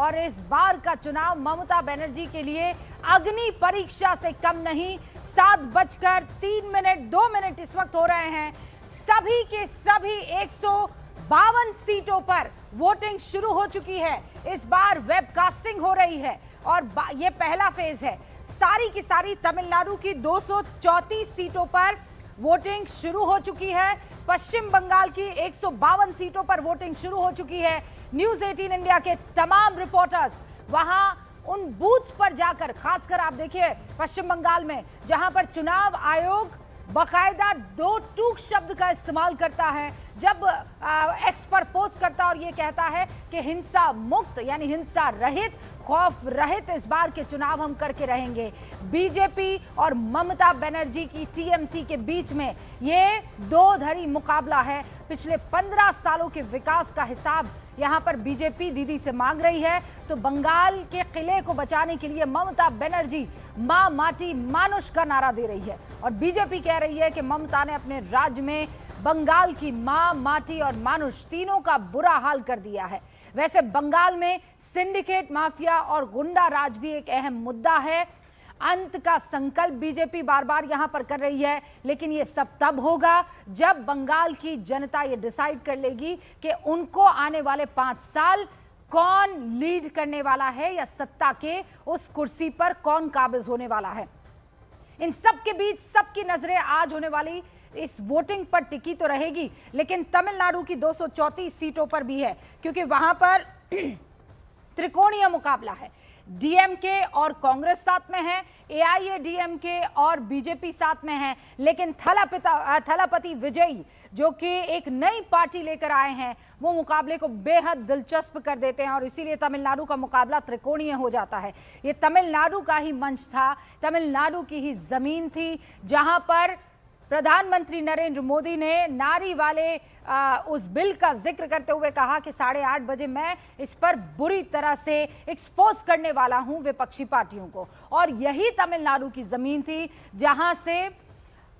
और इस बार का चुनाव ममता बनर्जी के लिए अग्नि परीक्षा से कम नहीं। 7:03 2 मिनट इस वक्त हो रहे हैं। सभी के सभी 152 सीटों पर वोटिंग शुरू हो चुकी है। इस बार वेबकास्टिंग हो रही है और ये पहला फेज है। सारी की सारी तमिलनाडु की 234 सीटों पर वोटिंग शुरू हो चुकी है। पश्चिम बंगाल की 152 सीटों पर वोटिंग शुरू हो चुकी है। न्यूज़ 18 इंडिया के तमाम रिपोर्टर्स वहां उन बूथ्स पर जाकर, खासकर आप देखिए पश्चिम बंगाल में जहां पर चुनाव आयोग बाकायदा 2 टूक शब्द का इस्तेमाल करता है जब एक्स पर पोस्ट करता और ये कहता है कि हिंसा मुक्त यानी हिंसा रहित, खौफ रहित इस बार के चुनाव हम करके रहेंगे। बीजेपी और ममता बनर्जी की टीएमसी के बीच में ये दो धड़ी मुकाबला है। पिछले 15 सालों के विकास का हिसाब यहां पर बीजेपी दीदी से मांग रही है, तो बंगाल के किले को बचाने के लिए ममता बनर्जी मां माटी मानुष का नारा दे रही है और बीजेपी कह रही है कि ममता ने अपने राज्य में बंगाल की मां, माटी और मानुष तीनों का बुरा हाल कर दिया है। वैसे बंगाल में सिंडिकेट माफिया और गुंडा राज भी एक अहम मुद्दा है। अंत का संकल्प बीजेपी बार बार यहां पर कर रही है, लेकिन ये सब तब होगा जब बंगाल की जनता ये डिसाइड कर लेगी कि उनको आने वाले 5 साल कौन लीड करने वाला है या सत्ता के उस कुर्सी पर कौन काबिज होने वाला है। इन सब के बीच सबकी नजरें आज होने वाली इस वोटिंग पर टिकी तो रहेगी, लेकिन तमिलनाडु की 234 सीटों पर भी है, क्योंकि वहां पर त्रिकोणीय मुकाबला है। डीएमके और कांग्रेस साथ में है, एआईएडीएमके और बीजेपी साथ में है, लेकिन थलापति विजयी जो कि एक नई पार्टी लेकर आए हैं वो मुकाबले को बेहद दिलचस्प कर देते हैं और इसीलिए तमिलनाडु का मुकाबला त्रिकोणीय हो जाता है। ये तमिलनाडु का ही मंच था, तमिलनाडु की ही जमीन थी जहां पर प्रधानमंत्री नरेंद्र मोदी ने नारी वाले उस बिल का जिक्र करते हुए कहा कि 8:30 बजे मैं इस पर बुरी तरह से एक्सपोज करने वाला हूं विपक्षी पार्टियों को। और यही तमिलनाडु की जमीन थी जहां से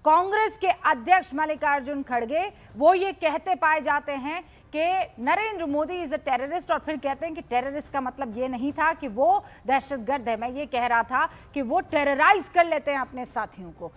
कांग्रेस के अध्यक्ष मल्लिकार्जुन खड़गे वो ये कहते पाए जाते हैं कि Narendra Modi is a terrorist, और फिर कहते हैं कि टेररिस्ट का मतलब ये नहीं था कि वो दहशतगर्द है, मैं ये कह रहा था कि वो टेरराइज कर लेते हैं अपने साथियों को।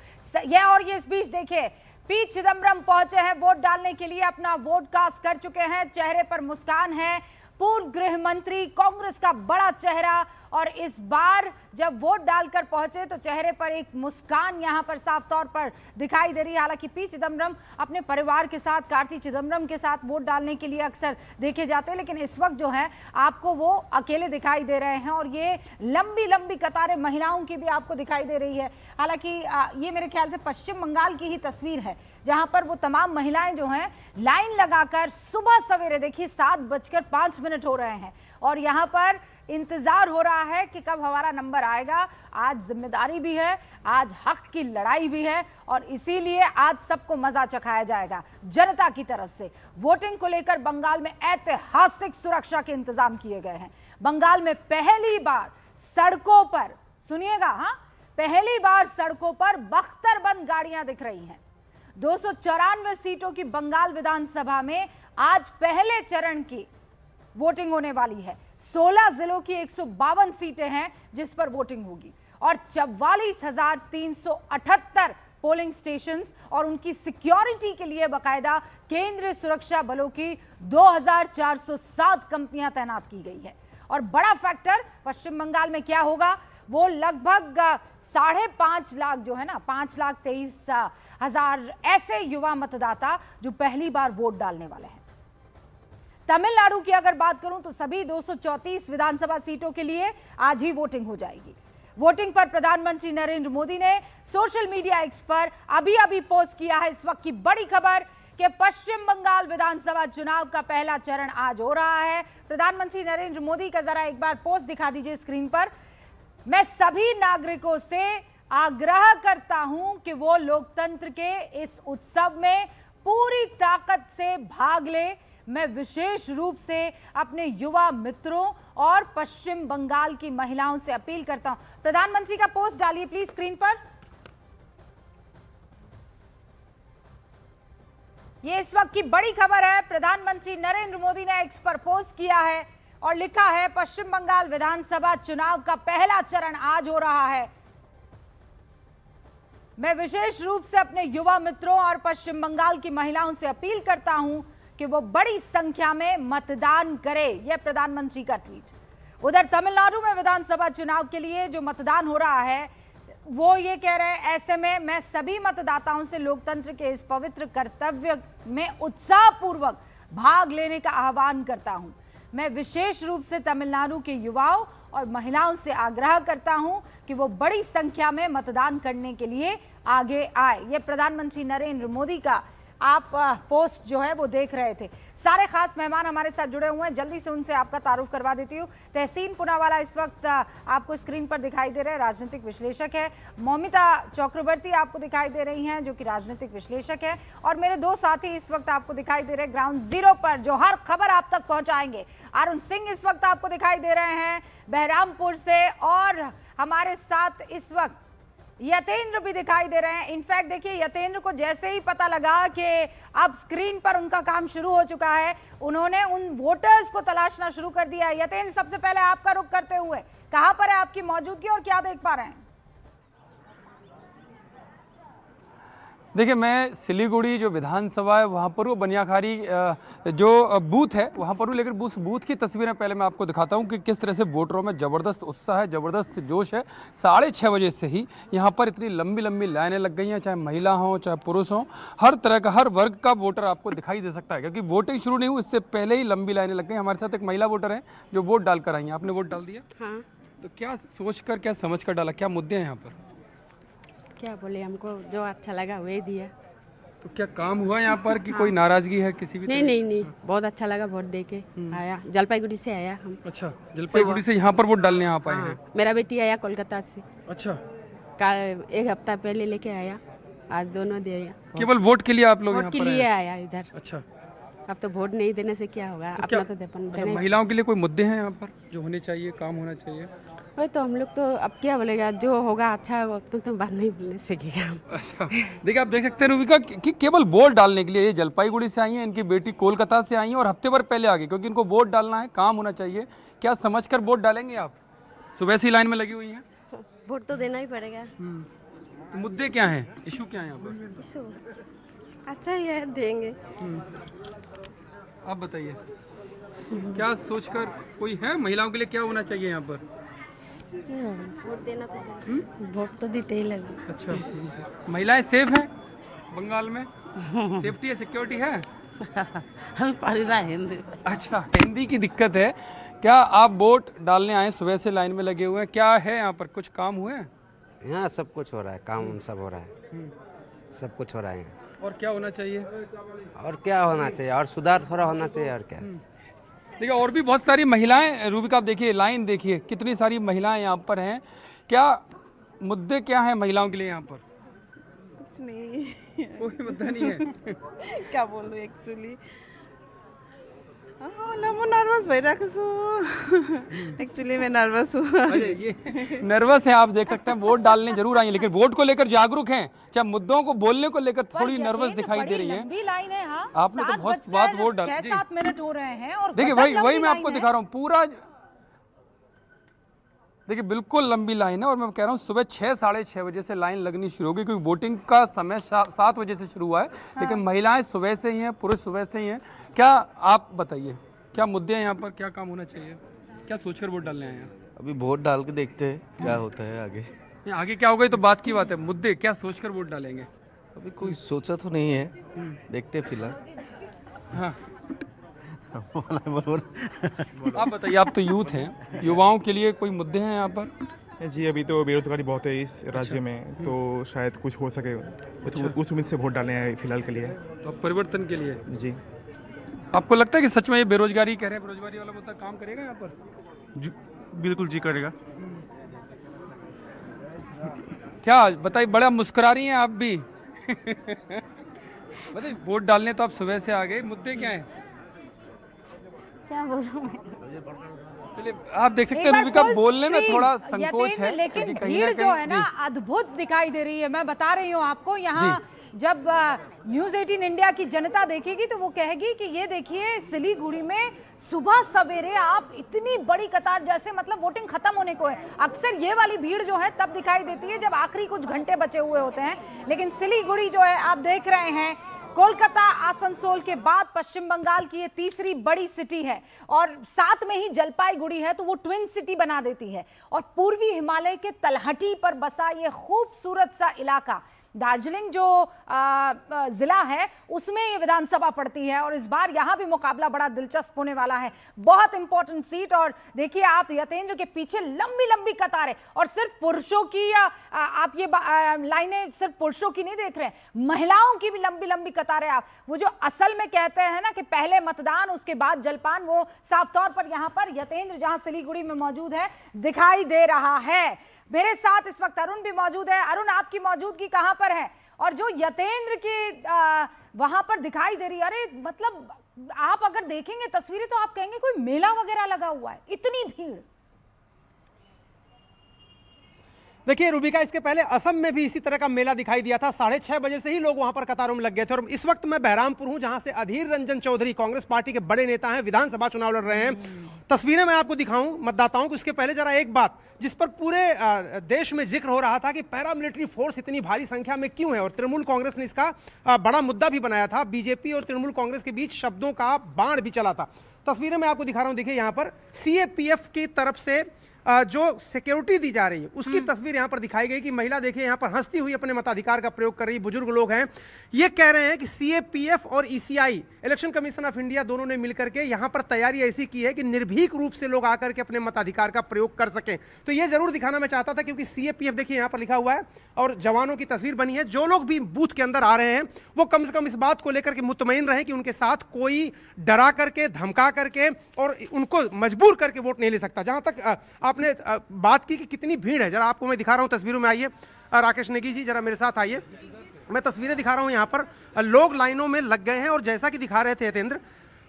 और ये इस बीच देखिए पी चिदम्बरम पहुंचे हैं वोट डालने के लिए, अपना वोट कास्ट कर चुके हैं, चेहरे पर मुस्कान है। पूर्व गृह मंत्री, कांग्रेस का बड़ा चेहरा, और इस बार जब वोट डालकर पहुंचे तो चेहरे पर एक मुस्कान यहां पर साफ तौर पर दिखाई दे रही है। हालांकि पी चिदम्बरम अपने परिवार के साथ, कार्ति चिदम्बरम के साथ वोट डालने के लिए अक्सर देखे जाते हैं, लेकिन इस वक्त जो है आपको वो अकेले दिखाई दे रहे हैं और ये लंबी लंबी कतारें महिलाओं की भी आपको दिखाई दे रही है। हालांकि ये मेरे ख्याल से पश्चिम बंगाल की ही तस्वीर है जहां पर वो तमाम महिलाएं जो हैं लाइन लगाकर सुबह सवेरे, देखिए 7:05 हो रहे हैं और यहां पर इंतजार हो रहा है कि कब हमारा नंबर आएगा। आज जिम्मेदारी भी है, आज हक की लड़ाई भी है और इसीलिए आज सबको मजा चखाया जाएगा जनता की तरफ से। वोटिंग को लेकर बंगाल में ऐतिहासिक सुरक्षा के इंतजाम किए गए हैं। बंगाल में पहली बार सड़कों पर, सुनिएगा, हाँ, पहली बार सड़कों पर बख्तरबंद गाड़ियां दिख रही हैं। 294 सीटों की बंगाल विधानसभा में आज पहले चरण की वोटिंग होने वाली है। 16 जिलों की 152 सीटें हैं जिस पर वोटिंग होगी और 44,378 पोलिंग स्टेशंस और उनकी सिक्योरिटी के लिए बाकायदा केंद्रीय सुरक्षा बलों की 2,407 कंपनियां तैनात की गई है। और बड़ा फैक्टर पश्चिम बंगाल में क्या होगा, वो लगभग 5.5 लाख जो है ना, 5,23,000 ऐसे युवा मतदाता जो पहली बार वोट डालने वाले हैं। तमिलनाडु की अगर बात करूं तो सभी 234 विधानसभा सीटों के लिए आज ही वोटिंग हो जाएगी। वोटिंग पर प्रधानमंत्री नरेंद्र मोदी ने सोशल मीडिया एक्स पर अभी पोस्ट किया है इस वक्त की बड़ी खबर कि पश्चिम बंगाल विधानसभा चुनाव का पहला चरण आज हो रहा है। प्रधानमंत्री नरेंद्र मोदी का जरा एक बार पोस्ट दिखा दीजिए स्क्रीन पर। मैं सभी नागरिकों से आग्रह करता हूं कि वो लोकतंत्र के इस उत्सव में पूरी ताकत से भाग ले। मैं विशेष रूप से अपने युवा मित्रों और पश्चिम बंगाल की महिलाओं से अपील करता हूं। प्रधानमंत्री का पोस्ट डालिए प्लीज स्क्रीन पर। यह इस वक्त की बड़ी खबर है। प्रधानमंत्री नरेंद्र मोदी ने एक्स पर पोस्ट किया है और लिखा है पश्चिम बंगाल विधानसभा चुनाव का पहला चरण आज हो रहा है। मैं विशेष रूप से अपने युवा मित्रों और पश्चिम बंगाल की महिलाओं से अपील करता हूं कि वो बड़ी संख्या में मतदान करें। यह प्रधानमंत्री का ट्वीट। उधर तमिलनाडु में विधानसभा चुनाव के लिए जो मतदान हो रहा है वो ये कह रहे हैं, ऐसे में मैं सभी मतदाताओं से लोकतंत्र के इस पवित्र कर्तव्य में उत्साहपूर्वक भाग लेने का आह्वान करता हूं। मैं विशेष रूप से तमिलनाडु के युवाओं और महिलाओं से आग्रह करता हूं कि वो बड़ी संख्या में मतदान करने के लिए आगे आए। ये प्रधानमंत्री नरेंद्र मोदी का आप पोस्ट जो है वो देख रहे थे। सारे खास मेहमान हमारे साथ जुड़े हुए हैं, जल्दी से उनसे आपका तारुफ करवा देती हूँ। तहसीन पूनावाला इस वक्त आपको स्क्रीन पर दिखाई दे रहे हैं, राजनीतिक विश्लेषक है। मौमिता चक्रवर्ती आपको दिखाई दे रही हैं जो कि राजनीतिक विश्लेषक है, और मेरे दो साथी इस वक्त आपको दिखाई दे रहे हैं ग्राउंड जीरो पर जो हर खबर आप तक पहुंचाएंगे। अरुण सिंह इस वक्त आपको दिखाई दे रहे हैं बहरामपुर से, और हमारे साथ इस वक्त यतेंद्र भी दिखाई दे रहे हैं। इनफैक्ट देखिए, यतेंद्र को जैसे ही पता लगा कि अब स्क्रीन पर उनका काम शुरू हो चुका है, उन्होंने उन वोटर्स को तलाशना शुरू कर दिया है। यतेंद्र, सबसे पहले आपका रुख करते हुए, कहां पर है आपकी मौजूदगी और क्या देख पा रहे हैं? देखिए, मैं सिलीगुड़ी जो विधानसभा है वहाँ पर वो बनियाखारी जो बूथ है वहाँ पर हूँ, लेकिन उस बूथ की तस्वीरें पहले मैं आपको दिखाता हूँ कि किस तरह से वोटरों में ज़बरदस्त उत्साह है, ज़बरदस्त जोश है। 6:30 बजे से ही यहाँ पर इतनी लंबी लंबी लाइनें लग गई हैं, चाहे महिला हों चाहे पुरुष हों, हर तरह का हर वर्ग का वोटर आपको दिखाई दे सकता है, क्योंकि वोटिंग शुरू नहीं हुई इससे पहले ही लंबी लाइनें लग गई। हमारे साथ एक महिला वोटर हैं जो वोट डालकर आई हैं। आपने वोट डाल दिया? हाँ। तो क्या सोच कर, क्या समझ कर डाला, क्या मुद्दे हैं यहाँ पर? क्या बोले, हमको जो अच्छा लगा वही दिया। तो क्या काम हुआ यहाँ पर कि कोई नाराजगी है किसी भी? नहीं, बहुत अच्छा लगा वोट दे के आया। जलपाईगुड़ी से आया हम। अच्छा, जलपाईगुड़ी से यहाँ पर वोट डालने आप आए हैं? मेरा बेटी आया कोलकाता से। अच्छा, कल 1 हफ्ता पहले लेके आया, आज दोनों दे आया। केवल वोट के लिए आप लोग यहाँ वोट के पर लिए आए? आया इधर। अच्छा, अब तो वोट नहीं देने से क्या होगा, तो अपना तो अच्छा, महिलाओं के लिए कोई मुद्दे हैं यहाँ पर जो होने चाहिए, काम होना चाहिए? वही तो हम लोग तो अब क्या बोलेगा, जो होगा अच्छा वो तो बात नहीं बोलने सीखेगा। अच्छा, देखिए आप देख सकते हैं रूबिका कि केवल वोट डालने के लिए ये जलपाईगुड़ी से आई हैं, इनकी बेटी कोलकाता से आई हैं और हफ्ते भर पहले आ गई, क्योंकि इनको वोट डालना है, काम होना चाहिए। क्या समझकर वोट डालेंगे आप? सुबह से ही लाइन में लगी हुई हैं। वोट तो देना ही पड़ेगा। तो मुद्दे क्या हैं, इशू क्या है यहाँ पर? इशू अच्छा ही है, देंगे। आप बताइए, क्या सोचकर कोई है, महिलाओं के लिए क्या होना चाहिए यहाँ पर? वोट देना तो वोट तो देते ही लगे। अच्छा, महिलाएं सेफ हैं बंगाल में? सेफ्टी है, सिक्योरिटी है? हम पढ़ रहे हैं हिंदी। अच्छा, हिंदी की दिक्कत है। क्या आप वोट डालने आए, सुबह से लाइन में लगे हुए हैं, क्या है यहाँ पर, कुछ काम हुए हैं? यहाँ सब कुछ हो रहा है, काम सब हो रहा है, सब कुछ हो रहा है। और क्या होना चाहिए? और क्या होना चाहिए, और सुधार थोड़ा होना चाहिए, और क्या। देखिए, और भी बहुत सारी महिलाएं, रूबिका आप देखिए, लाइन देखिए, कितनी सारी महिलाएं यहाँ पर हैं। क्या मुद्दे क्या हैं महिलाओं के लिए यहाँ पर? कुछ नहीं, कोई मुद्दा नहीं है। क्या बोलूँ एक्चुअली, म नर्भस भइरहेको छु। एक्चुअली मैं नर्भस हूँ। अरे ये नर्वस है, आप देख सकते हैं। वोट डालने जरूर आई हैं, लेकिन वोट को लेकर जागरूक हैं, चाहे मुद्दों को बोलने को लेकर थोड़ी नर्वस दिखाई दे रही है। लंबी लाइन है। हाँ, आपने तो बहुत बात वोट डाल, 6-7 मिनट हो रहे हैं और देखिए वही मैं आपको दिखा रहा हूँ पूरा। देखिए बिल्कुल लंबी लाइन है, और मैं कह रहा हूँ सुबह 6-6:30 बजे से लाइन लगनी शुरू होगी, क्योंकि वोटिंग का समय 7 बजे से शुरू हुआ है। लेकिन महिलाएं सुबह से ही हैं, पुरुष सुबह से ही हैं। क्या आप बताइए, क्या मुद्दे हैं यहाँ पर, क्या काम होना चाहिए, क्या सोचकर वोट डालने आए हैं? अभी वोट डाल के देखते हैं क्या होता है आगे। आगे क्या होगा ये तो बात की बात है, मुद्दे क्या सोचकर वोट डालेंगे? अभी कोई सोचा तो नहीं है, देखते हैं फिलहाल। हाँ आप बताइए, आप तो यूथ हैं, युवाओं के लिए कोई मुद्दे हैं यहाँ पर? जी, अभी तो बेरोजगारी बहुत है इस राज्य में, तो शायद कुछ हो सके, उस उम्मीद से वोट डालने हैं फिलहाल के लिए। तो परिवर्तन के लिए जी। आपको लगता है कि सच में ये बेरोजगारी कह रहे हैं, बेरोजगारी वाला मुद्दा काम करेगा यहाँ पर? जी बिल्कुल जी करेगा। क्या बताइए, बड़ा मुस्कुरा रही हैं आप भी। बताइए, वोट डालने तो आप सुबह से आ गए, मुद्दे क्या हैं? क्या बोलूं मैं? चलिए, आप देख सकते हैं रूबिका, बोलने में थोड़ा संकोच है, लेकिन कहीं भीड़ जो है ना जी। अद्भुत दिखाई दे रही है। मैं बता रही हूँ आपको, यहाँ जब न्यूज़ 18 इंडिया की जनता देखेगी तो वो कहेगी कि ये देखिए सिलीगुड़ी में सुबह सवेरे आप इतनी बड़ी कतार, जैसे मतलब वोटिंग खत्म होने को है। अक्सर ये वाली भीड़ जो है तब दिखाई देती है जब आखिरी कुछ घंटे बचे हुए होते हैं, लेकिन सिलीगुड़ी जो है आप देख रहे हैं, कोलकाता आसनसोल के बाद पश्चिम बंगाल की ये तीसरी बड़ी सिटी है और साथ में ही जलपाईगुड़ी है, तो वो ट्विन सिटी बना देती है। और पूर्वी हिमालय के तलहटी पर बसा ये खूबसूरत सा इलाका, दार्जिलिंग जो जिला है उसमें ये विधानसभा पड़ती है और इस बार यहाँ भी मुकाबला बड़ा दिलचस्प होने वाला है। बहुत इंपॉर्टेंट सीट। और देखिए आप यतेंद्र के पीछे लंबी लंबी कतारें, और सिर्फ पुरुषों की आप ये लाइनें सिर्फ पुरुषों की नहीं देख रहे हैं, महिलाओं की भी लंबी लंबी कतारें। आप वो जो असल में कहते हैं ना कि पहले मतदान उसके बाद जलपान, वो साफ तौर पर यहाँ पर यतेंद्र जहाँ सिलीगुड़ी में मौजूद है दिखाई दे रहा है। मेरे साथ इस वक्त अरुण भी मौजूद है। अरुण, आपकी मौजूदगी कहां पर है? और जो यतेंद्र की वहां पर दिखाई दे रही है, अरे मतलब आप अगर देखेंगे तस्वीरें तो आप कहेंगे कोई मेला वगैरह लगा हुआ है, इतनी भीड़। देखिए रूबिका, इसके पहले असम में भी इसी तरह का मेला दिखाई दिया था। 6:30 बजे से ही लोग वहां पर कतारों में लग गए थे। और इस वक्त मैं बहरामपुर हूं, जहां से अधीर रंजन चौधरी कांग्रेस पार्टी के बड़े नेता हैं, विधानसभा चुनाव लड़ रहे हैं। तस्वीरें मैं आपको दिखाऊं मतदाताओं को। इसके पहले जरा एक बात जिस पर पूरे देश में जिक्र हो रहा था कि पैरामिलिट्री फोर्स इतनी भारी संख्या में क्यों है, और तृणमूल कांग्रेस ने इसका बड़ा मुद्दा भी बनाया था। बीजेपी और तृणमूल कांग्रेस के बीच शब्दों का बाण भी चला था। तस्वीरें मैं आपको दिखा रहा हूं। देखिए यहाँ पर सीएपीएफ की तरफ से जो सिक्योरिटी दी जा रही है उसकी तस्वीर यहां पर दिखाई गई कि महिला देखिए यहां पर हंसती हुई अपने मताधिकार का प्रयोग कर रही। बुजुर्ग लोग हैं, ये कह रहे हैं कि सीएपीएफ और ECI, election commission of India, दोनों ने मिलकर के यहां पर तैयारी ऐसी की है कि निर्भीक रूप से लोग आकर के अपने मताधिकार का प्रयोग कर सकें। तो ये जरूर दिखाना मैं चाहता था, क्योंकि सीएपीएफ देखिए यहां पर लिखा हुआ है और जवानों की तस्वीर बनी है। जो लोग भी बूथ के अंदर आ रहे हैं वो कम से कम इस बात को लेकर के मुतमईन रहे कि उनके साथ कोई डरा करके, धमका करके और उनको मजबूर करके वोट नहीं ले सकता। जहां तक आपने बात की कि कितनी भीड़ है, जरा आपको मैं दिखा रहा हूं तस्वीरों में। आइए राकेश नेगी जी, जरा मेरे साथ आइए। मैं तस्वीरें दिखा रहा हूं। यहां पर लोग लाइनों में लग गए हैं और जैसा कि दिखा रहे थे यतेंद्र,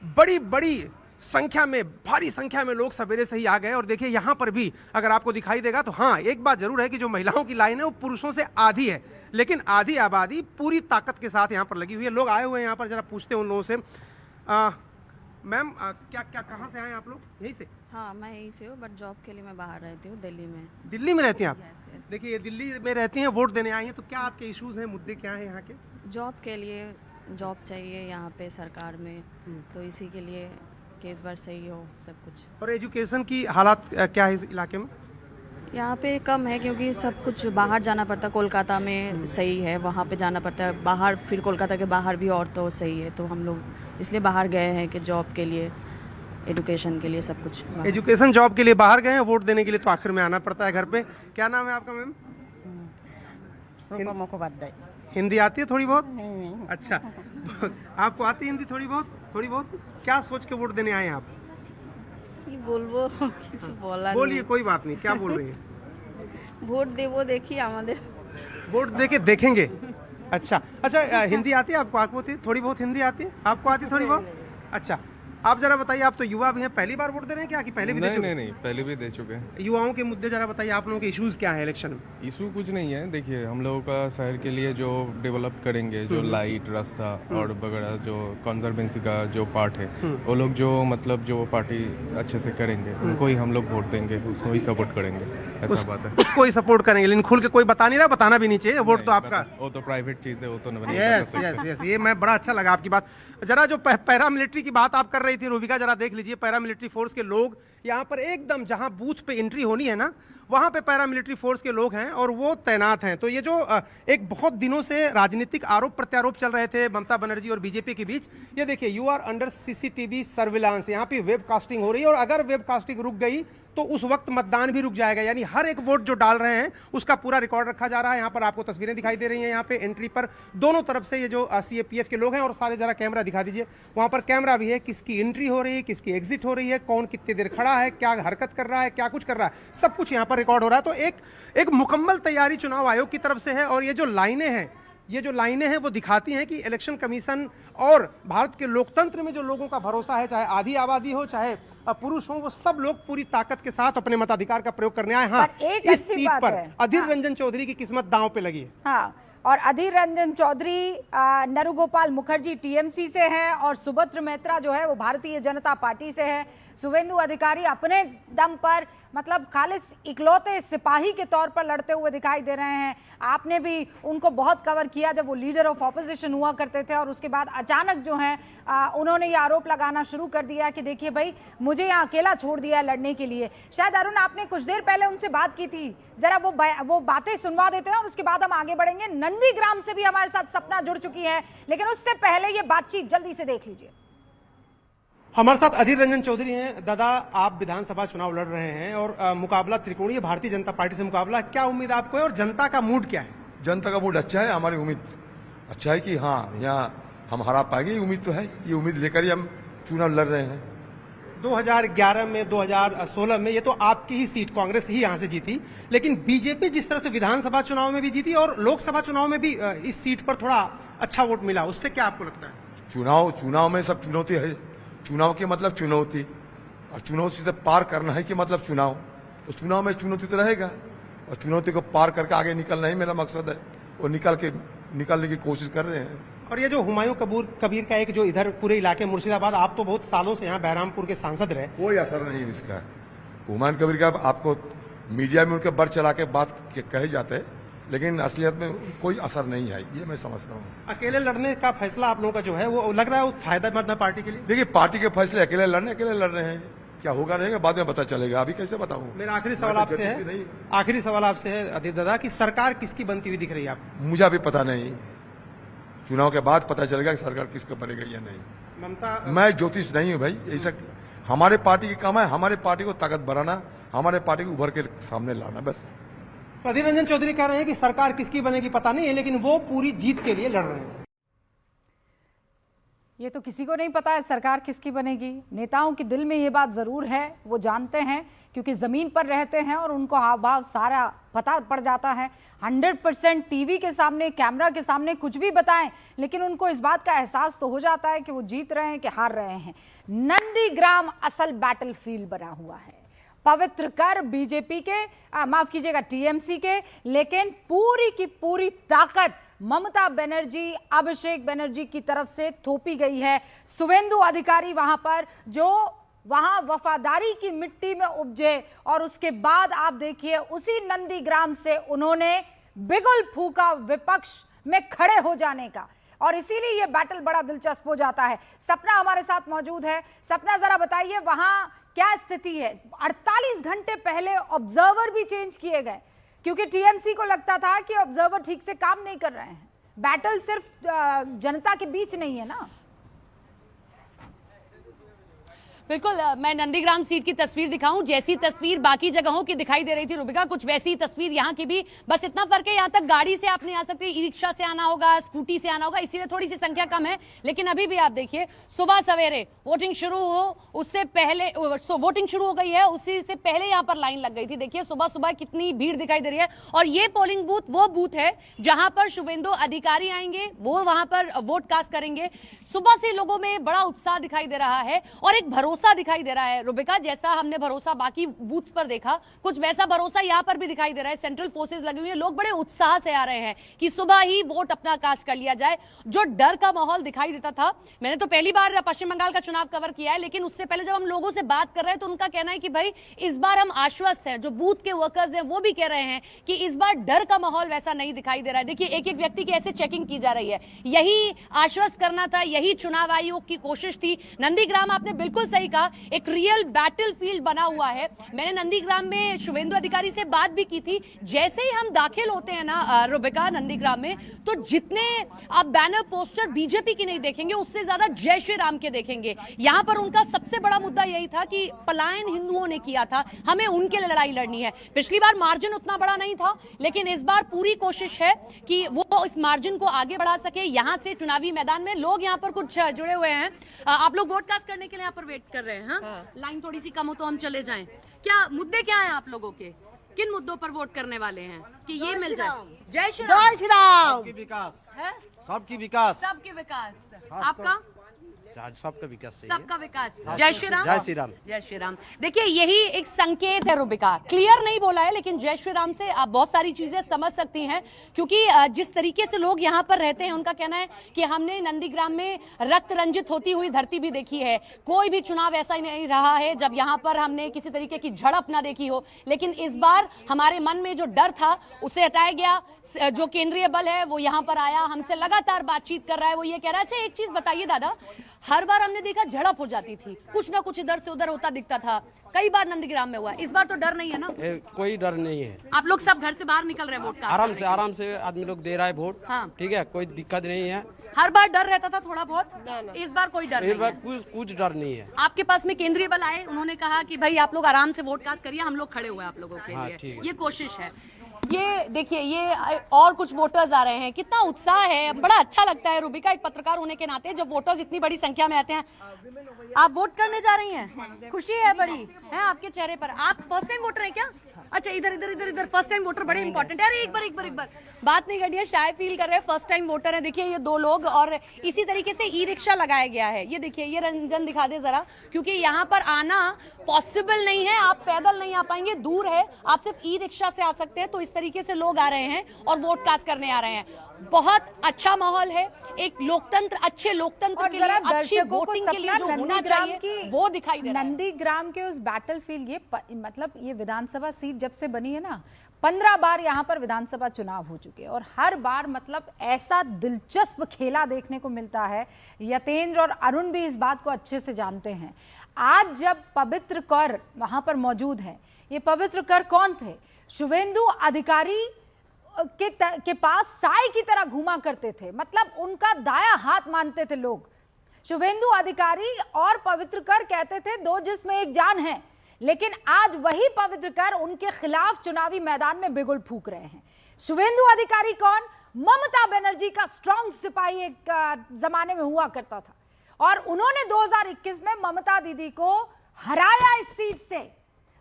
बड़ी बड़ी संख्या में, भारी संख्या में लोग सवेरे से ही आ गए। और देखिए यहां पर भी अगर आपको दिखाई देगा तो हाँ, एक बात जरूर है कि जो महिलाओं की लाइन है वो पुरुषों से आधी है, लेकिन आधी आबादी पूरी ताकत के साथ यहां पर लगी हुई है। लोग आए हुए हैं यहां पर, जरा पूछते हैं उन लोगों से। मैम क्या क्या कहाँ से आए आप लोग? यहीं से? हाँ, मैं यहीं से हूँ, बट जॉब के लिए मैं बाहर रहती हूँ, दिल्ली में। दिल्ली में रहती हैं आप? Yes, yes. देखिए ये दिल्ली में रहती हैं, वोट देने आई हैं, तो क्या आपके इश्यूज हैं, मुद्दे क्या हैं यहाँ के? जॉब के लिए, जॉब चाहिए यहाँ पे सरकार में, तो इसी के लिए कि इस बार सही हो सब कुछ। और एजुकेशन की हालात क्या है इस इलाके में? यहाँ पे कम है क्योंकि सब कुछ बाहर जाना पड़ता है। कोलकाता में सही है, वहाँ पे जाना पड़ता है बाहर, फिर कोलकाता के बाहर भी और तो सही है। तो हम लोग इसलिए बाहर गए हैं कि जॉब के लिए, एजुकेशन के लिए, सब कुछ। एजुकेशन जॉब के लिए बाहर गए हैं, वोट देने के लिए तो आखिर में आना पड़ता है घर पे। क्या नाम है आपका मैम? हिंदी आती है थोड़ी बहुत? नहीं। अच्छा आपको आती है हिंदी थोड़ी बहुत? थोड़ी बहुत। क्या सोच के वोट देने आए हैं आप? बोलबो কিছু বলার बोलिए, कोई बात नहीं। क्या बोल रही है? ভোট দেবো দেখি আমাদের। वोट दे के देखेंगे। अच्छा अच्छा, हिंदी आती है आपको? आपको थोड़ी बहुत हिंदी आती है? आपको आती है थोड़ी बहुत? अच्छा, आप जरा बताइए, आप तो युवा भी हैं, पहली बार वोट दे रहे हैं क्या कि पहले भी दे चुके हैं? नहीं, पहले भी दे चुके हैं। युवाओं के मुद्दे जरा बताइए, आप लोगों के इश्यूज क्या है इलेक्शन में? इशू कुछ नहीं है। देखिए हम लोगों का शहर के लिए जो डेवलप करेंगे, जो लाइट, रास्ता और वगैरह, जो कंजर्वेंसी का जो पार्ट है, वो लोग जो मतलब जो पार्टी अच्छे से करेंगे उनको ही हम लोग वोट देंगे, उसको ही सपोर्ट करेंगे। ऐसा बात है। उसको ही सपोर्ट करेंगे, लेकिन खुल के कोई बता नहीं रहा, बताना भी नहीं चाहिए। वोट तो आपका, वो तो प्राइवेट चीज़ है, वो तो नहीं यस यस यस, ये मैं बड़ा अच्छा लगा आपकी बात। जरा जो पैरामिलिट्री की बात आप कर रही थी रूबिका, जरा देख लीजिए पैरामिलिट्री फोर्स के लोग यहाँ पर एकदम जहाँ बूथ पे एंट्री होनी है ना, वहाँ पे पैरामिलिट्री फोर्स के लोग हैं और वो तैनात हैं। तो ये जो एक बहुत दिनों से राजनीतिक आरोप प्रत्यारोप चल रहे थे ममता बनर्जी और बीजेपी के बीच, ये देखिए you are under CCTV surveillance, यहाँ पे वेब कास्टिंग हो रही है और अगर वेब कास्टिंग रुक गई तो उस वक्त मतदान भी रुक जाएगा। यानी हर एक वोट जो डाल रहे हैं उसका पूरा रिकॉर्ड रखा जा रहा है। यहाँ पर आपको तस्वीरें दिखाई दे रही हैं, यहाँ पे एंट्री पर दोनों तरफ से ये जो सीएपीएफ के लोग हैं, और सारे जरा कैमरा दिखा दीजिए, वहाँ पर कैमरा भी है, किसकी एंट्री हो रही है, किसकी एग्जिट हो रही है, कौन कितनी देर खड़ा है, क्या हरकत कर रहा है, क्या कुछ कर रहा है, सब कुछ यहाँ पर रिकॉर्ड हो रहा है। तो एक मुकम्मल तैयारी चुनाव आयोग की तरफ से है। और ये जो लाइनें हैं वो दिखाती हैं कि इलेक्शन कमीशन और भारत के लोकतंत्र में जो लोगों का भरोसा है, चाहे आधी आबादी हो चाहे पुरुष हो, वो सब लोग पूरी ताकत के साथ अपने मताधिकार का प्रयोग करने आए। हाँ, इस सीट पर अधीर रंजन चौधरी की किस्मत दांव पे लगी है। हाँ, और अधीर रंजन चौधरी नरुगोपाल मुखर्जी टीएमसी से हैं और सुभद्र मैत्रा जो है वो भारतीय जनता पार्टी से है। शुवेंदु अधिकारी अपने दम पर मतलब खालिस इकलौते सिपाही के तौर पर लड़ते हुए दिखाई दे रहे हैं। आपने भी उनको बहुत कवर किया जब वो लीडर ऑफ ऑपोजिशन हुआ करते थे और उसके बाद अचानक जो है उन्होंने ये आरोप लगाना शुरू कर दिया कि देखिए भाई मुझे यहाँ अकेला छोड़ दिया है लड़ने के लिए। शायद अरुण आपने कुछ देर पहले उनसे बात की थी, जरा वो बातें सुनवा देते हैं और उसके बाद हम आगे बढ़ेंगे। नंदीग्राम से भी हमारे साथ सपना जुड़ चुकी है, लेकिन उससे पहले ये बातचीत जल्दी से देख लीजिए। हमारे साथ अधीर रंजन चौधरी हैं। दादा, आप विधानसभा चुनाव लड़ रहे हैं और मुकाबला त्रिकोणीय भारतीय जनता पार्टी से मुकाबला, क्या उम्मीद आपको है और जनता का मूड क्या है? जनता का मूड अच्छा है, हमारी उम्मीद अच्छा है कि हाँ यहाँ हम हरा पाएंगे, उम्मीद तो है। ये उम्मीद लेकर ही हम चुनाव लड़ रहे हैं। 2011 में 2016 में ये तो आपकी ही सीट, कांग्रेस ही यहाँ से जीती, लेकिन बीजेपी जिस तरह से विधानसभा चुनाव में भी जीती और लोकसभा चुनाव में भी इस सीट पर थोड़ा अच्छा वोट मिला, उससे क्या आपको लगता है? चुनाव में सब चुनौती है। चुनाव के मतलब चुनौती, और चुनौती से पार करना है कि मतलब चुनाव, तो चुनाव में चुनौती तो रहेगा और चुनौती को पार करके आगे निकलना ही मेरा मकसद है और निकलने की कोशिश कर रहे हैं। और ये जो हुमायूं कबीर का एक जो इधर पूरे इलाके मुर्शिदाबाद, आप तो बहुत सालों से यहाँ बहरामपुर के सांसद रहे, कोई असर नहीं इसका। हुमायूं कबीर का आपको मीडिया में उनके बर चला के बात कहे जाते हैं, लेकिन असलियत में कोई असर नहीं है, ये मैं समझता हूँ। अकेले लड़ने का फैसला आप लोगों का जो है वो लग रहा है वो फायदेमंद है पार्टी के लिए? देखिए, पार्टी के फैसले अकेले लड़ रहे हैं, क्या होगा नहीं बाद में पता चलेगा, अभी कैसे बताऊं। मेरा आखिरी सवाल आपसे है अधीर दादा, कि सरकार किसकी बनती हुई दिख रही है आपको? मुझे अभी पता नहीं, चुनाव के बाद पता चलेगा कि सरकार किसको बनेगा या नहीं। ममता, मैं ज्योतिष नहीं हूँ भाई, ऐसा हमारे पार्टी की काम है, हमारे पार्टी को ताकत बढ़ाना, हमारे पार्टी को उभर के सामने लाना, बस। अधीर रंजन चौधरी कह रहे हैं कि सरकार किसकी बनेगी पता नहीं है, लेकिन वो पूरी जीत के लिए लड़ रहे हैं। ये तो किसी को नहीं पता है सरकार किसकी बनेगी। नेताओं के दिल में ये बात जरूर है, वो जानते हैं क्योंकि जमीन पर रहते हैं और उनको हाव भाव सारा पता पड़ जाता है। 100% टीवी के सामने, कैमरा के सामने कुछ भी बताएं, लेकिन उनको इस बात का एहसास तो हो जाता है कि वो जीत रहे हैं कि हार रहे हैं। नंदीग्राम असल बैटलफील्ड बना हुआ है, पवित्र कर बीजेपी के, माफ कीजिएगा टीएमसी के, लेकिन पूरी की पूरी ताकत ममता बनर्जी, अभिषेक बनर्जी की तरफ से थोपी गई है। शुवेंदु अधिकारी वहां पर जो वहां वफादारी की मिट्टी में उपजे और उसके बाद आप देखिए उसी नंदीग्राम से उन्होंने बिगुल फूका विपक्ष में खड़े हो जाने का, और इसीलिए ये बैटल बड़ा दिलचस्प हो जाता है। सपना हमारे साथ मौजूद है। सपना, जरा बताइए वहां क्या स्थिति है? 48 घंटे पहले ऑब्जर्वर भी चेंज किए गए क्योंकि टीएमसी को लगता था कि ऑब्जर्वर ठीक से काम नहीं कर रहे हैं। बैटल सिर्फ जनता के बीच नहीं है ना। बिल्कुल, मैं नंदीग्राम सीट की तस्वीर दिखाऊं, जैसी तस्वीर बाकी जगहों की दिखाई दे रही थी रुबिका, कुछ वैसी तस्वीर यहाँ की भी, बस इतना फर्क है यहाँ तक गाड़ी से आप नहीं आ सकते, ई रिक्शा से आना होगा, स्कूटी से आना होगा, इसीलिए थोड़ी सी संख्या कम है। लेकिन अभी भी आप देखिए, सुबह सवेरे वोटिंग शुरू हो उससे पहले वोटिंग शुरू हो गई है, उसी से पहले यहाँ पर लाइन लग गई थी। देखिए सुबह सुबह कितनी भीड़ दिखाई दे रही है। और ये पोलिंग बूथ वो बूथ है जहां पर शुवेंदु अधिकारी आएंगे, वो वहां पर वोट कास्ट करेंगे। सुबह से लोगों में बड़ा उत्साह दिखाई दे रहा है और एक भरोसा दिखाई दे रहा है रुबिका, जैसा हमने भरोसा बाकी बूथ्स पर देखा, कुछ वैसा भरोसा यहाँ पर भी दिखाई दे रहा है। सेंट्रल फोर्सेस लगी हुई है, लोग बड़े उत्साह से आ रहे हैं कि सुबह ही वोट अपना कास्ट कर लिया जाए। जो डर का माहौल दिखाई देता था, मैंने तो पहली बार पश्चिम बंगाल का चुनाव कवर किया है, लेकिन उससे पहले जब हम लोगों से बात कर रहे हैं तो उनका कहना है कि भाई इस बार हम आश्वस्त हैं। जो बूथ के वर्कर्स हैं वो भी कह रहे हैं कि इस बार डर का माहौल वैसा नहीं दिखाई दे रहा है। देखिए एक एक व्यक्ति की ऐसे चेकिंग की जा रही है, यही आश्वस्त करना था, यही चुनाव आयोग की कोशिश थी। नंदीग्राम आपने बिल्कुल सही कहा, एक रियल बैटलफील्ड बना हुआ है। मैंने नंदीग्राम में शुवेंदु अधिकारी से बात भी की थी। जैसे ही हम दाखिल होते हैं ना रुबिका नंदीग्राम में, तो जितने आप बैनर पोस्टर बीजेपी की नहीं देखेंगे, उससे ज्यादा जय श्री राम के देखेंगे। यहां पर उनका सबसे बड़ा मुद्दा यही था कि पलायन हिंदुओं ने किया था, हमें उनके लिए लड़ाई लड़नी है। पिछली बार मार्जिन उतना बड़ा नहीं था, लेकिन इस बार पूरी कोशिश है कि वो इस मार्जिन को आगे बढ़ा सके। यहां से चुनावी मैदान में लोग यहां पर कुछ जुड़े हुए हैं। आप लोग वोट कास्ट करने के लिए यहाँ पर वेट कर रहे हैं? हाँ? लाइन थोड़ी सी कम हो तो हम चले जाएं। क्या मुद्दे क्या हैं आप लोगों के? किन मुद्दों पर वोट करने वाले हैं कि ये मिल जाए? जय श्री राम। जय श्री राम। सबकी विकास है, सबकी विकास, सबके विकास। आपका आज सबका विकास चाहिए। सबका विकास। जय श्री राम। जय श्री राम। जय श्री राम। देखिए यही एक संकेत है रुबिका, क्लियर नहीं बोला है लेकिन जय श्री राम से आप बहुत सारी चीजें समझ सकती हैं, क्योंकि जिस तरीके से लोग यहाँ पर रहते हैं उनका कहना है कि हमने नंदीग्राम में रक्त रंजित होती हुई धरती भी देखी है, कोई भी चुनाव ऐसा ही नहीं रहा है जब यहाँ पर हमने किसी तरीके की झड़प ना देखी हो, लेकिन इस बार हमारे मन में जो डर था उसे हटाया गया। जो केंद्रीय बल है वो यहाँ पर आया, हमसे लगातार बातचीत कर रहा है, वो ये कह रहा है। अच्छा एक चीज बताइए दादा, हर बार हमने देखा झड़प हो जाती थी, कुछ ना कुछ इधर से उधर होता दिखता था, कई बार नंदीग्राम में हुआ, इस बार तो डर नहीं है ना? कोई डर नहीं है। आप लोग सब घर से बाहर निकल रहे हैं वोट का? आराम से आदमी लोग दे रहा है वोट। हाँ। ठीक है, कोई दिक्कत नहीं है। हर बार डर रहता था थोड़ा बहुत, इस बार कोई डर नहीं है। कुछ डर नहीं है। आपके पास में केंद्रीय बल आए, उन्होंने कहा कि भाई आप लोग आराम से वोट कास्ट करिए, हम लोग खड़े हुए हैं आप लोगों के लिए, ये कोशिश है। ये देखिए ये और कुछ वोटर्स आ रहे हैं, कितना उत्साह है, बड़ा अच्छा लगता है रुबिका एक पत्रकार होने के नाते जब वोटर्स इतनी बड़ी संख्या में आते हैं। आप वोट करने जा रही हैं, खुशी है बड़ी है आपके चेहरे पर। आप फर्स्ट टाइम वोटर हैं क्या? अच्छा इधर फर्स्ट टाइम वोटर बड़े इंपॉर्टेंट है। अरे एक बार बात नहीं करनी है, शाय फील कर रहे हैं, फर्स्ट टाइम वोटर है। देखिए ये दो लोग, और इसी तरीके से ई रिक्शा लगाया गया है, ये देखिए, ये रंजन दिखा दे जरा, क्योंकि यहाँ पर आना पॉसिबल नहीं है, आप पैदल नहीं आ पाएंगे, दूर है, आप सिर्फ ई रिक्शा से आ सकते हैं। तो इस तरीके से लोग आ रहे हैं और वोट कास्ट करने आ रहे हैं। बहुत अच्छा माहौल है, एक लोकतंत्र, अच्छे लोकतंत्र के लिए, अच्छी वोटिंग के लिए जो होना चाहिए वो दिखाई दे रहा है। नंदीग्राम के उस बैटलफील्ड, ये मतलब ये विधानसभा सीट जब से बनी है ना, 15 बार यहाँ पर विधानसभा चुनाव हो चुके हैं और हर बार मतलब ऐसा दिलचस्प खेला देखने को मिलता है। यतेंद्र और अरुण भी इस बात को अच्छे से जानते हैं। आज जब पवित्र कर वहां पर मौजूद है, ये पवित्र कर कौन थे? शुभेंदु अधिकारी के पास साई की तरह घूमा करते थे, मतलब उनका दाया हाथ मानते थे लोग। शुभेंदु अधिकारी और पवित्र कर कहते थे दो जिस्म एक जान है, लेकिन आज वही पवित्र कर उनके खिलाफ चुनावी मैदान में बिगुल फूंक रहे हैं। शुभेंदु अधिकारी कौन? ममता बनर्जी का स्ट्रॉन्ग सिपाही एक जमाने में हुआ करता था, और उन्होंने 2021 में ममता दीदी को हराया इस सीट से।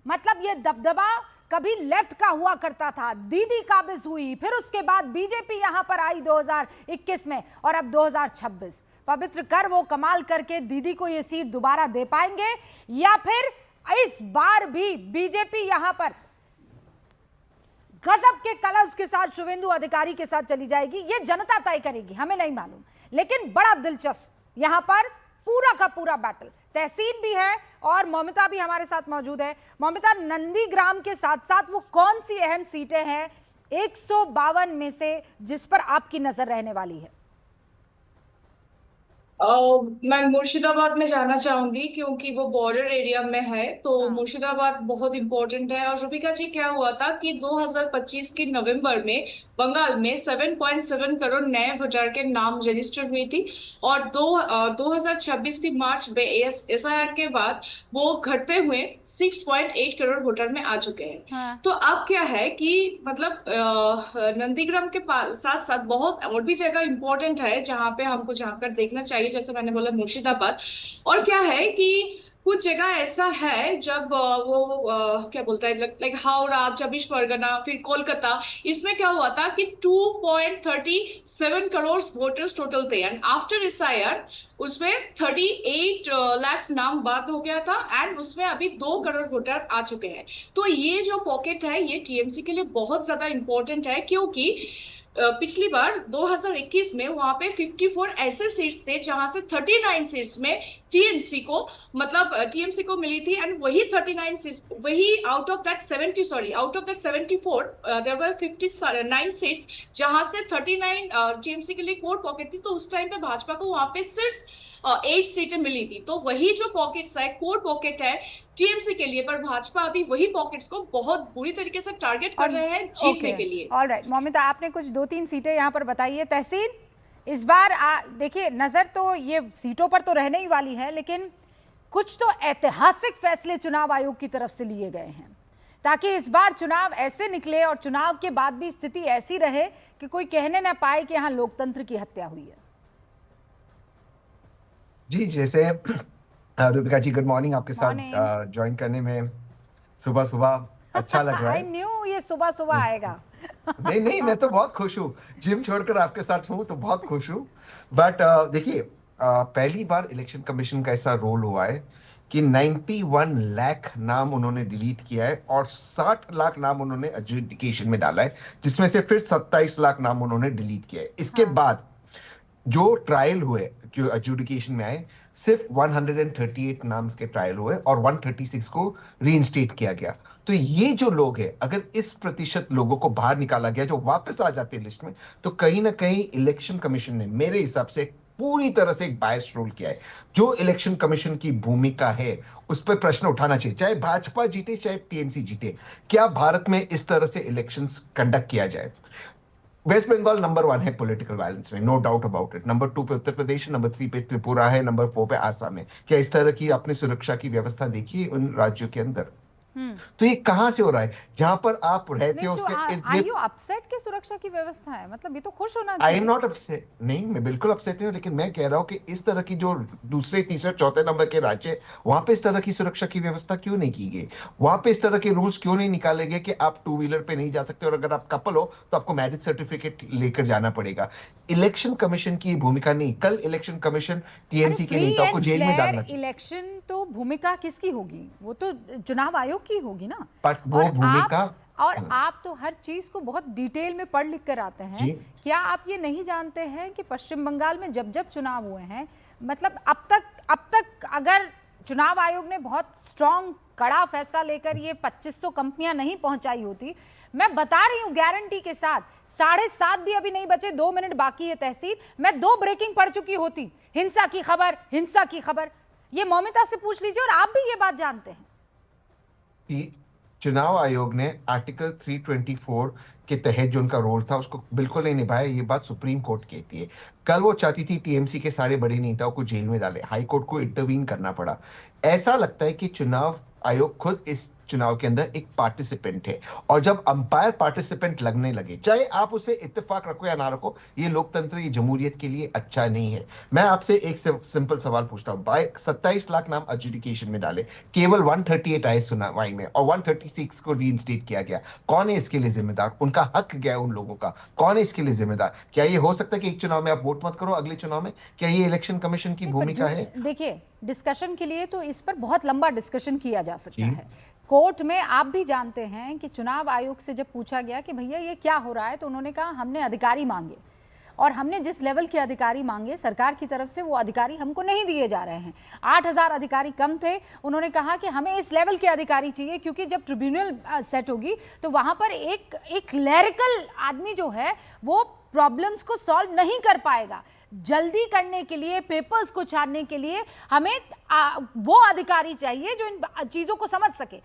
मतलब ये दबदबा कभी लेफ्ट का हुआ करता था, दीदी काबिज हुई, फिर उसके बाद बीजेपी यहां पर आई 2021 में, और अब 2026 पवित्र कर वो कमाल करके दीदी को ये सीट दोबारा दे पाएंगे, या फिर इस बार भी बीजेपी यहां पर गजब के कलर्स के साथ शुभेंदु अधिकारी के साथ चली जाएगी? ये जनता तय करेगी, हमें नहीं मालूम। लेकिन बड़ा दिलचस्प यहां पर पूरा का पूरा बैटल। तहसीन भी है और ममता भी हमारे साथ मौजूद है। ममता, नंदीग्राम के साथ साथ वो कौन सी अहम सीटें हैं 152 में से जिस पर आपकी नजर रहने वाली है? मैं मुर्शिदाबाद में जाना चाहूंगी क्योंकि वो बॉर्डर एरिया में है, तो मुर्शिदाबाद बहुत इंपॉर्टेंट है। और रुबिका जी, क्या हुआ था कि 2025 के नवंबर में बंगाल में 7.7 करोड़ नए वोटर के नाम रजिस्टर हुई थी, और 2026 की मार्च में SIR के बाद वो घटते हुए 6.8 करोड़ वोटर में आ चुके हैं। तो अब क्या है कि मतलब नंदीग्राम के साथ साथ बहुत और भी जगह इंपॉर्टेंट है जहाँ पे हमको जाकर देखना चाहिए, जैसे मैंने बोला मुर्शिदाबाद। और क्या है कि कुछ जगह ऐसा है जब वो क्या बोलता है, लाइक हावड़ा, 24 परगना, फिर कोलकाता, इसमें क्या हुआ था कि 2.37 करोड़ वोटर्स टोटल थे, एंड आफ्टर SIR उसमें 38 लाख नाम बाद हो गया था, एंड उसमें अभी 2 करोड़ वोटर आ चुके हैं। तो ये जो पॉकेट है ये TMC के लिए बहुत ज्यादा इंपॉर्टेंट है, क्योंकि पिछली बार 2021 में वहां पे 54 ऐसे सीट्स थे जहां से 39 सीट्स में TMC को मिली थी, एंड वही 39 सीट्स, वही out of that 74 there were 59 seats जहां से 39 TMC के लिए कोर पॉकेट थी। तो उस टाइम पे भाजपा को वहां पे सिर्फ 8 सीटें मिली थी। तो वही जो पॉकेट्स है, कोर पॉकेट है TMC के लिए, पर भाजपा अभी वही पॉकेट्स को बहुत बुरी तरीके से टारगेट कर रहे हैं जीतने के लिए। ऑलराइट ममिता, आपने कुछ 2-3 सीटें यहाँ पर बताई है। तहसीन, इस बार देखिए नजर तो ये सीटों पर तो रहने ही वाली है, लेकिन कुछ तो ऐतिहासिक फैसले चुनाव आयोग की तरफ से लिए गए हैं ताकि इस बार चुनाव ऐसे निकले और चुनाव के बाद भी स्थिति ऐसी रहे कि कोई कहने ना पाए कि यहाँ लोकतंत्र की हत्या हुई है। जी, जैसे रुबिका जी, गुड मॉर्निंग। आपके साथ ज्वाइन करने में सुबह अच्छा लग रहा है। आई न्यू ये सुबह आएगा। नहीं, मैं तो बहुत खुश हूँ। जिम छोड़कर आपके साथ हूँ तो बहुत खुश हूँ। बट देखिए, पहली बार इलेक्शन कमीशन का ऐसा रोल हुआ है कि 91 लाख नाम उन्होंने डिलीट किया है और 60 लाख नाम उन्होंने एडजुडिकेशन में डाला है, जिसमें से फिर 27 लाख नाम उन्होंने डिलीट किया है। इसके बाद जो ट्रायल हुए, जो एडजुडिकेशन में आए, सिर्फ 138 नाम्स के ट्रायल हुए और 136 को रीइंस्टेट किया गया। तो ये जो लोग हैं, अगर इस प्रतिशत लोगों को बाहर निकाला गया जो वापस आ जाते हैं लिस्ट में, तो कहीं ना कहीं इलेक्शन कमीशन ने मेरे हिसाब से पूरी तरह से एक बायस रोल किया है। जो इलेक्शन कमीशन की भूमिका है उस पर प्रश्न उठाना चाहिए, चाहे भाजपा जीते चाहे टीएमसी जीते। क्या भारत में इस तरह से इलेक्शंस कंडक्ट किया जाए? वेस्ट बंगाल नंबर 1 है पॉलिटिकल वायलेंस में, no doubt about it. Number 2 पे उत्तर प्रदेश, नंबर 3 पे त्रिपुरा है, नंबर 4 पे आसाम है। क्या इस तरह की आपने सुरक्षा की व्यवस्था देखी है उन राज्यों के अंदर? तो ये कहां से हो रहा है? जहां पर आप रहते हो उसके आर यू अपसेट की सुरक्षा की व्यवस्था है? मतलब ये तो खुश होना आई चाहिए। एम नॉट अपसेट, नहीं मैं बिल्कुल अपसेट नहीं हूं, लेकिन मैं कह रहा हूं कि इस तरह की जो दूसरे तीसरे चौथे नंबर के राज्य, वहां पे इस तरह की सुरक्षा की व्यवस्था क्यों नहीं की गई? वहां पे इस तरह के रूल्स क्यों नहीं निकाले गए कि आप 2 व्हीलर पे नहीं जा सकते और अगर आप कपल हो तो आपको मैरिज सर्टिफिकेट लेकर जाना पड़ेगा? इलेक्शन कमीशन की भूमिका नहीं। कल इलेक्शन कमीशन टीएमसी के नेताओं को जेल में डालना चाहिए। इलेक्शन तो भूमिका किसकी होगी? वो तो चुनाव आयोग की होगी ना। पर वो भूमिका आप तो हर चीज को बहुत डिटेल में पढ़ लिख कर आते हैं। क्या आप ये नहीं जानते हैं कि पश्चिम बंगाल में जब जब चुनाव हुए हैं, मतलब अब तक अगर चुनाव आयोग ने बहुत स्ट्रॉन्ग कड़ा फैसला लेकर ये 2500 कंपनियां नहीं पहुंचाई होती, मैं बता रही हूं गारंटी के साथ 7:30 भी अभी नहीं बचे, 2 मिनट बाकी है तहसील, मैं 2 ब्रेकिंग पढ़ चुकी होती। हिंसा की खबर, ये मौमिता से पूछ लीजिए और आप भी ये बात जानते हैं। चुनाव आयोग ने आर्टिकल 324 के तहत जो उनका रोल था उसको बिल्कुल नहीं निभाया। ये बात सुप्रीम कोर्ट कहती है। कल वो चाहती थी टीएमसी के सारे बड़े नेताओं को जेल में डाले, हाई कोर्ट को इंटरवीन करना पड़ा। ऐसा लगता है कि चुनाव आयोग खुद इस चुनाव के अंदर एक पार्टिसिपेंट है, और जब अंपायर पार्टिसिपेंट लगने लगे, चाहे आप उसे इत्तेफाक रखो या ना रखो, ये लोकतंत्र, ये जमहूरियत के लिए अच्छा नहीं है। मैं आपसे एक सिंपल सवाल पूछता हूँ, 27 लाख नाम एडजुडिकेशन में डाले, केवल 138 आए सुनवाई में और 136 को रीइंस्टेट किया गया। कौन है इसके लिए जिम्मेदार? उनका हक गया उन लोगों का, कौन है इसके लिए जिम्मेदार? क्या ये हो सकता है कि एक चुनाव में आप वोट मत करो, अगले चुनाव में? क्या ये इलेक्शन कमीशन की भूमिका है? देखिए, डिस्कशन के लिए तो इस पर बहुत लंबा डिस्कशन किया जा सकता है। कोर्ट में आप भी जानते हैं कि चुनाव आयोग से जब पूछा गया कि भैया ये क्या हो रहा है, तो उन्होंने कहा हमने अधिकारी मांगे और हमने जिस लेवल के अधिकारी मांगे सरकार की तरफ से वो अधिकारी हमको नहीं दिए जा रहे हैं। 8000 अधिकारी कम थे। उन्होंने कहा कि हमें इस लेवल के अधिकारी चाहिए, क्योंकि जब ट्रिब्यूनल सेट होगी तो वहां पर एक क्लरिकल आदमी जो है वो प्रॉब्लम्स को सॉल्व नहीं कर पाएगा। जल्दी करने के लिए, पेपर्स को छानने के लिए हमें वो अधिकारी चाहिए जो इन चीजों को समझ सके।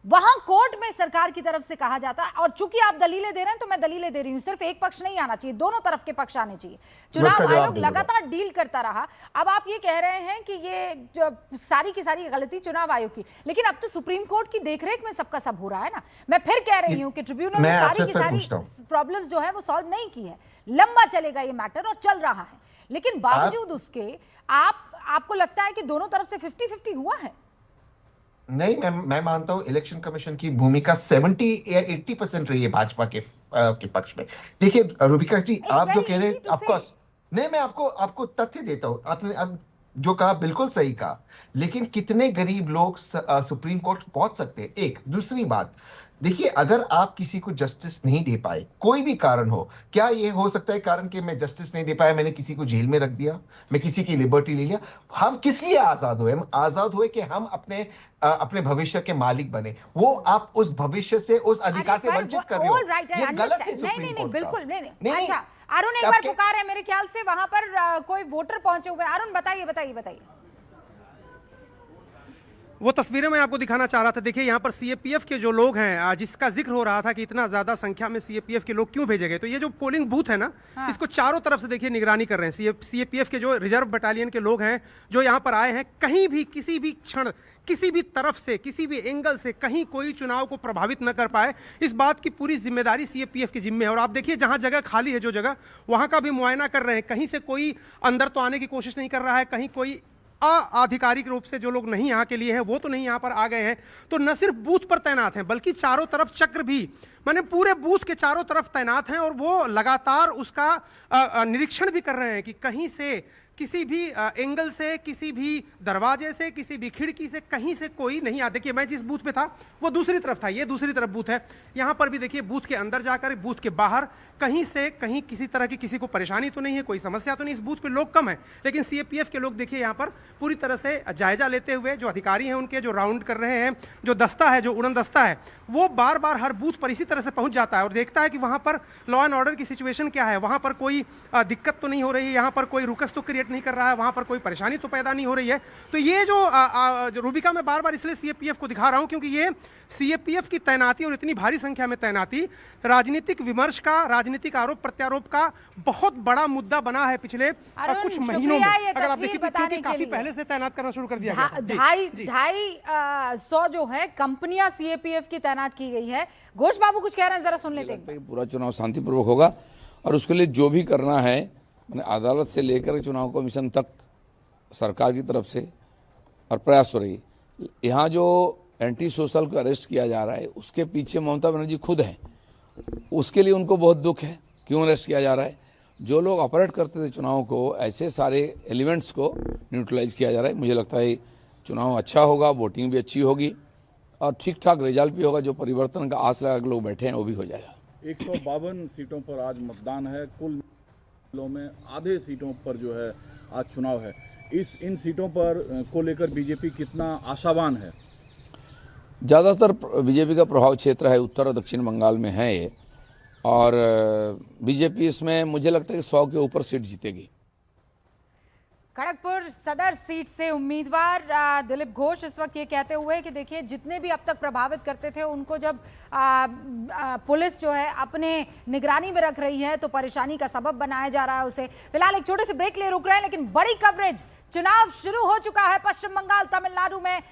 वहां कोर्ट में सरकार की तरफ से कहा जाता है, और चूंकि आप दलीलें दे रहे हैं तो मैं दलीलें दे रही हूं, सिर्फ एक पक्ष नहीं आना चाहिए, दोनों तरफ के पक्ष आने चाहिए। चुनाव आयोग लगातार डील करता रहा। अब आप ये कह रहे हैं कि ये जो सारी की सारी गलती चुनाव आयोग की, लेकिन अब तो सुप्रीम कोर्ट की देखरेख में सबका सब हो रहा है ना। मैं फिर कह रही हूं कि ट्रिब्यूनल ने सारी की सारी प्रॉब्लम्स जो है वो सॉल्व नहीं की है। लंबा चलेगा ये मैटर और चल रहा है, लेकिन बावजूद उसके आपको लगता है कि दोनों तरफ से 50-50 हुआ है? नहीं, मैं मानता हूं इलेक्शन कमीशन की भूमिका 70 या 80% रही है भाजपा के पक्ष में। देखिए रूबिका जी, आप जो कह रहे हैं, ऑफ कोर्स नहीं, मैं आपको तथ्य देता हूं। आपने अब जो कहा बिल्कुल सही कहा, लेकिन कितने गरीब लोग सुप्रीम कोर्ट पहुंच सकते हैं? एक दूसरी बात, देखिए अगर आप किसी को जस्टिस नहीं दे पाए, कोई भी कारण हो, क्या ये हो सकता है कारण कि मैं जस्टिस नहीं दे पाया, मैंने किसी को जेल में रख दिया, मैं किसी की लिबर्टी ले लिया? हम किस लिए आजाद हुए? हम आजाद हुए कि हम अपने भविष्य के मालिक बने। वो आप उस भविष्य से, उस अधिकार से वंचित कर रहे हो। ये गलत है सुप्रीम कोर्ट का। बिल्कुल नहीं। अच्छा अरुण एक बार पुकार है, मेरे ख्याल से वहां पर कोई वोटर पहुंचे हुए। अरुण बताइए। वो तस्वीरें मैं आपको दिखाना चाह रहा था। देखिए यहाँ पर सीएपीएफ के जो लोग हैं, जिसका जिक्र हो रहा था कि इतना ज्यादा संख्या में सीएपीएफ के लोग क्यों भेजे गए, तो ये जो पोलिंग बूथ है ना, इसको चारों तरफ से देखिए निगरानी कर रहे हैं सीएपीएफ के जो रिजर्व बटालियन के लोग हैं जो यहाँ पर आए हैं। कहीं भी किसी भी क्षण, किसी भी तरफ से, किसी भी एंगल से कहीं कोई चुनाव को प्रभावित न कर पाए, इस बात की पूरी जिम्मेदारी सीएपीएफ की जिम्मे है। और आप देखिए जहां जगह खाली है, जो जगह, वहां का भी मुआयना कर रहे हैं। कहीं से कोई अंदर तो आने की कोशिश नहीं कर रहा है, कहीं कोई आधिकारिक रूप से जो लोग नहीं यहाँ के लिए हैं वो तो नहीं यहाँ पर आ गए हैं। तो न सिर्फ बूथ पर तैनात हैं, बल्कि चारों तरफ चक्र भी, माने पूरे बूथ के चारों तरफ तैनात हैं, और वो लगातार उसका निरीक्षण भी कर रहे हैं कि कहीं से किसी भी एंगल से, किसी भी दरवाजे से, किसी भी खिड़की से, कहीं से कोई नहीं आ। देखिए मैं जिस बूथ पे था वो दूसरी तरफ था, ये दूसरी तरफ बूथ है। यहाँ पर भी देखिए बूथ के अंदर जाकर, बूथ के बाहर कहीं से कहीं किसी तरह की किसी को परेशानी तो नहीं है, कोई समस्या तो नहीं। इस बूथ पे लोग कम है, लेकिन सीएपीएफ के लोग देखिए यहाँ पर पूरी तरह से जायजा लेते हुए, जो अधिकारी हैं उनके, जो राउंड कर रहे हैं, जो दस्ता है, जो उड़न दस्ता है, वो बार बार हर बूथ पर इसी तरह से पहुंच जाता है और देखता है कि वहां पर लॉ एंड ऑर्डर की सिचुएशन क्या है, वहां पर कोई दिक्कत तो नहीं हो रही है, यहाँ पर कोई रुकस तो क्रिएट नहीं कर रहा है, वहां पर कोई परेशानी तो पैदा नहीं हो रही है। तो ये जो रूबिका मैं बार बार इसलिए सीएपीएफ को दिखा रहा हूं क्योंकि ये सीएपीएफ की तैनाती और इतनी भारी संख्या में तैनाती राजनीतिक विमर्श का, राजनीतिक आरोप प्रत्यारोप का बहुत बड़ा मुद्दा बना है पिछले कुछ महीनों में। अगर आप देखिए क्योंकि काफी पहले से तैनात करना शुरू कर दिया गया। 250 जो है कंपनियां सीएपीएफ की तैनात की गई है। घोष बाबू कुछ कह रहे हैं, जरा सुन लेते हैं। पूरा चुनाव शांतिपूर्वक होगा और उसके लिए जो भी करना है, मैंने अदालत से लेकर चुनाव कमीशन तक सरकार की तरफ से और प्रयास हो रही। यहाँ जो एंटी सोशल को अरेस्ट किया जा रहा है उसके पीछे ममता बनर्जी खुद है, उसके लिए उनको बहुत दुख है। क्यों अरेस्ट किया जा रहा है? जो लोग ऑपरेट करते थे चुनाव को, ऐसे सारे एलिमेंट्स को न्यूट्रलाइज किया जा रहा है। मुझे लगता है चुनाव अच्छा होगा, वोटिंग भी अच्छी होगी और ठीक ठाक रिजल्ट भी होगा। जो परिवर्तन का आस लगा के लोग बैठे हैं वो भी हो जाएगा। 152 सीटों पर आज मतदान है, कुल जिलों में आधे सीटों पर जो है आज चुनाव है। इन सीटों पर को लेकर बीजेपी कितना आशावान है? ज़्यादातर बीजेपी का प्रभाव क्षेत्र है उत्तर और दक्षिण बंगाल में है ये, और बीजेपी इसमें मुझे लगता है कि 100 के ऊपर सीट जीतेगी। खड़गपुर सदर सीट से उम्मीदवार दिलीप घोष इस वक्त ये कहते हुए कि देखिए जितने भी अब तक प्रभावित करते थे उनको जब पुलिस जो है अपने निगरानी में रख रही है तो परेशानी का सबब बनाया जा रहा है उसे। फिलहाल एक छोटे से ब्रेक लिए रुक रहे हैं, लेकिन बड़ी कवरेज, चुनाव शुरू हो चुका है पश्चिम बंगाल, तमिलनाडु में